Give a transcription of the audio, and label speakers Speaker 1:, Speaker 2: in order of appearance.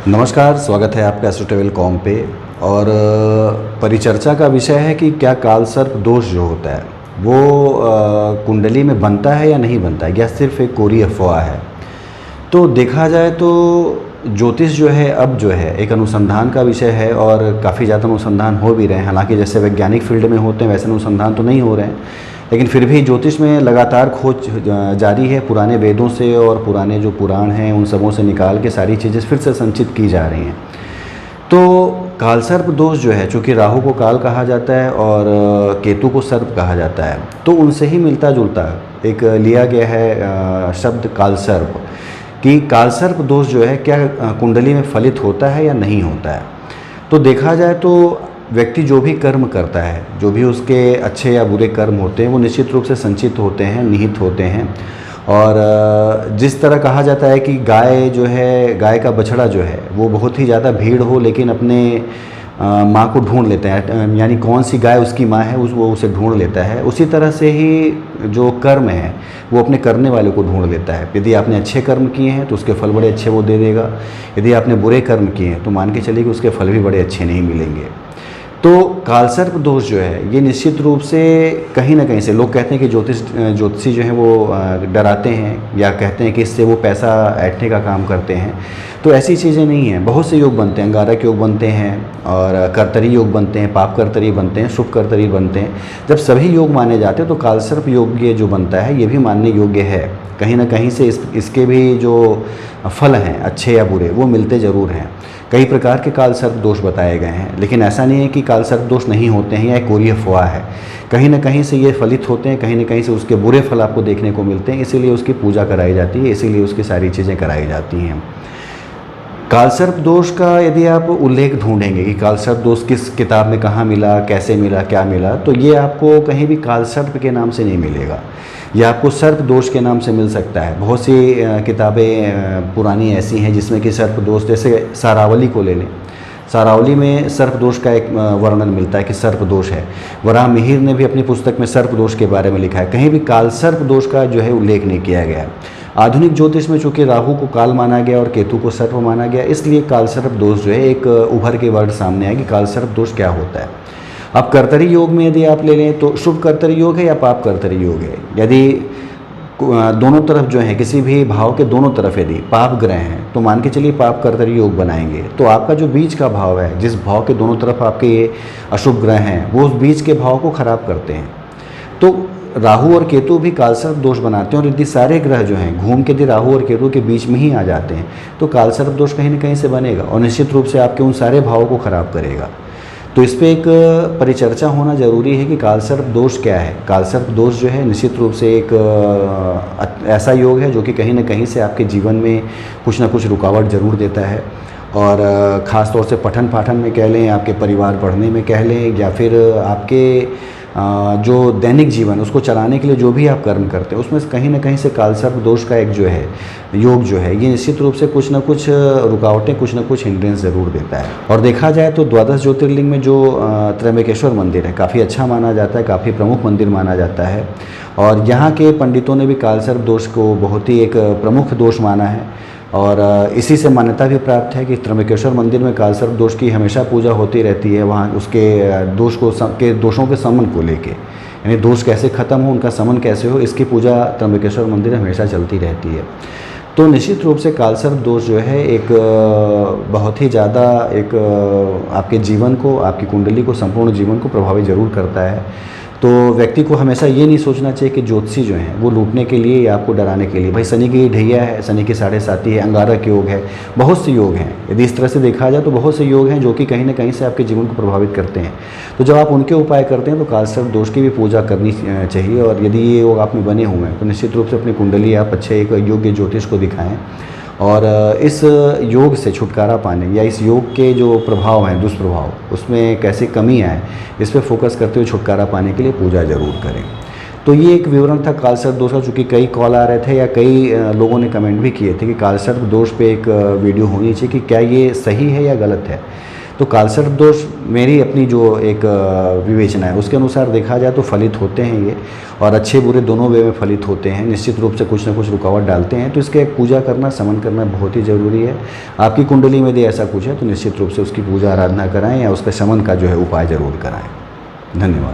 Speaker 1: नमस्कार, स्वागत है आपका एस्ट्रो ट्रैवल कॉम पे। और परिचर्चा का विषय है कि क्या कालसर्प दोष जो होता है वो कुंडली में बनता है या नहीं बनता है, या सिर्फ एक कोरी अफवाह है। तो देखा जाए तो ज्योतिष जो है अब जो है एक अनुसंधान का विषय है और काफ़ी ज़्यादा अनुसंधान हो भी रहे हैं। हालांकि जैसे वैज्ञानिक फील्ड में होते हैं वैसे अनुसंधान तो नहीं हो रहे हैं, लेकिन फिर भी ज्योतिष में लगातार खोज जारी है। पुराने वेदों से और पुराने जो पुराण हैं उन सबों से निकाल के सारी चीज़ें फिर से संचित की जा रही हैं। तो कालसर्प दोष जो है, चूँकि राहु को काल कहा जाता है और केतु को सर्प कहा जाता है, तो उनसे ही मिलता जुलता एक लिया गया है शब्द कालसर्प, कि कालसर्प दोष जो है क्या कुंडली में फलित होता है या नहीं होता है। तो देखा जाए तो व्यक्ति जो भी कर्म करता है, जो भी उसके अच्छे या बुरे कर्म होते हैं, वो निश्चित रूप से संचित होते हैं, निहित होते हैं। और जिस तरह कहा जाता है कि गाय जो है, गाय का बछड़ा जो है वो बहुत ही ज़्यादा भीड़ हो लेकिन अपने माँ को ढूंढ लेता है, यानी कौन सी गाय उसकी माँ है वो उसे ढूंढ लेता है। उसी तरह से ही जो कर्म है वो अपने करने वाले को ढूंढ लेता है। यदि आपने अच्छे कर्म किए हैं तो उसके फल बड़े अच्छे वो दे देगा, यदि आपने बुरे कर्म किए हैं तो मान के चलिए कि उसके फल भी बड़े अच्छे नहीं मिलेंगे। तो कालसर्प दोष जो है ये निश्चित रूप से कहीं ना कहीं से लोग कहते हैं कि ज्योतिषी जो हैं वो डराते हैं या कहते हैं कि इससे वो पैसा ऐंठने का काम करते हैं। तो ऐसी चीज़ें नहीं हैं। बहुत से योग बनते हैं, अंगारक योग बनते हैं और कर्तरी योग बनते हैं, पाप कर्तरी बनते हैं, शुभ कर्तरी बनते हैं। जब सभी योग माने जाते हैं तो कालसर्प योग ये जो बनता है ये भी मानने योग्य है। कहीं ना कहीं से इसके भी जो फल हैं अच्छे या बुरे वो मिलते ज़रूर हैं। कई प्रकार के कालसर्प दोष बताए गए हैं, लेकिन ऐसा नहीं है कि कालसर्प दोष नहीं होते हैं या एक कोरी अफवाह है। कहीं ना कहीं से ये फलित होते हैं, कहीं ना कहीं से उसके बुरे फल आपको देखने को मिलते हैं। इसीलिए उसकी पूजा कराई जाती है, इसीलिए उसकी सारी चीज़ें कराई जाती हैं। कालसर्प दोष का यदि आप उल्लेख ढूंढेंगे कि कालसर्प दोष किस किताब में कहाँ मिला, कैसे मिला, क्या मिला, तो ये आपको कहीं भी कालसर्प के नाम से नहीं मिलेगा। यह आपको सर्प दोष के नाम से मिल सकता है। बहुत सी किताबें पुरानी ऐसी हैं जिसमें कि सर्प दोष, जैसे सारावली को ले लें, सारावली में सर्प दोष का एक वर्णन मिलता है कि सर्प दोष है। वराह मिहिर ने भी अपनी पुस्तक में सर्प दोष के बारे में लिखा है, कहीं भी कालसर्प दोष का जो है उल्लेख नहीं किया गया है। आधुनिक ज्योतिष में चूँकि राहु को काल माना गया और केतु को सर्प माना गया, इसलिए कालसर्प दोष जो है एक उभर के वर्ड सामने आया कि कालसर्प दोष क्या होता है। अब कर्तरी योग में यदि आप ले लें तो शुभ कर्तरी योग है या पाप कर्तरी योग है। यदि दोनों तरफ जो है, किसी भी भाव के दोनों तरफ यदि पाप ग्रह हैं तो मान के चलिए पाप कर्तरी योग बनाएंगे। तो आपका जो बीच का भाव है, जिस भाव के दोनों तरफ आपके ये अशुभ ग्रह हैं, वो उस बीच के भाव को खराब करते हैं। तो राहु और केतु भी कालसर्प दोष बनाते हैं। और यदि सारे ग्रह जो हैं घूम के यदि राहु और केतु के बीच में ही आ जाते हैं तो कालसर्प दोष कहीं ना कहीं से बनेगा और निश्चित रूप से आपके उन सारे भावों को खराब करेगा। तो इस पे एक परिचर्चा होना ज़रूरी है कि कालसर्प दोष क्या है। कालसर्प दोष जो है निश्चित रूप से एक ऐसा योग है जो कि कहीं ना कहीं से आपके जीवन में कुछ ना कुछ रुकावट ज़रूर देता है। और ख़ास तौर से पठन पाठन में कह लें, आपके परिवार बढ़ने में कह लें, या फिर आपके जो दैनिक जीवन उसको चलाने के लिए जो भी आप कर्म करते हैं उसमें कहीं ना कहीं से कालसर्प दोष का एक जो है योग जो है ये निश्चित रूप से कुछ ना कुछ रुकावटें, कुछ ना कुछ हिंड्रेंस ज़रूर देता है। और देखा जाए तो द्वादश ज्योतिर्लिंग में जो त्र्यंबकेश्वर मंदिर है काफ़ी अच्छा माना जाता है, काफ़ी प्रमुख मंदिर माना जाता है। और यहाँ के पंडितों ने भी कालसर्प दोष को बहुत ही एक प्रमुख दोष माना है। और इसी से मान्यता भी प्राप्त है कि त्र्यंबकेश्वर मंदिर में कालसर्प दोष की हमेशा पूजा होती रहती है। वहाँ उसके दोषों के समन को लेके, यानी दोष कैसे ख़त्म हो, उनका समन कैसे हो, इसकी पूजा त्र्यंबकेश्वर मंदिर में हमेशा चलती रहती है। तो निश्चित रूप से कालसर्प दोष जो है एक बहुत ही ज़्यादा एक आपके जीवन को, आपकी कुंडली को, संपूर्ण जीवन को प्रभावित ज़रूर करता है। तो व्यक्ति को हमेशा ये नहीं सोचना चाहिए कि ज्योतिषी जो हैं वो लूटने के लिए या आपको डराने के लिए। भाई शनि की ढैया है, शनि की 7.5 है, अंगारक योग है, बहुत से योग हैं। यदि इस तरह से देखा जाए तो बहुत से योग हैं जो कि कहीं ना कहीं से आपके जीवन को प्रभावित करते हैं। तो जब आप उनके उपाय करते हैं तो कालसर्प दोष की भी पूजा करनी चाहिए। और यदि ये योग आप में बने हुए हैं तो निश्चित रूप से अपनी कुंडली आप अच्छे एक योग्य ज्योतिष को दिखाएँ और इस योग से छुटकारा पाने या इस योग के जो प्रभाव हैं, दुष्प्रभाव, उसमें कैसे कमी आए, इस पे फोकस करते हुए छुटकारा पाने के लिए पूजा ज़रूर करें। तो ये एक विवरण था कालसर्प दोष का। चूँकि कई कॉल आ रहे थे या कई लोगों ने कमेंट भी किए थे कि कालसर्प दोष पे एक वीडियो होनी चाहिए कि क्या ये सही है या गलत है। तो कालसर्प दोष मेरी अपनी जो एक विवेचना है उसके अनुसार देखा जाए तो फलित होते हैं ये, और अच्छे बुरे दोनों वे में फलित होते हैं। निश्चित रूप से कुछ ना कुछ रुकावट डालते हैं, तो इसके पूजा करना, समन करना बहुत ही ज़रूरी है। आपकी कुंडली में यदि ऐसा कुछ है तो निश्चित रूप से उसकी पूजा आराधना कराएं या उसके समन का जो है उपाय ज़रूर कराएं। धन्यवाद।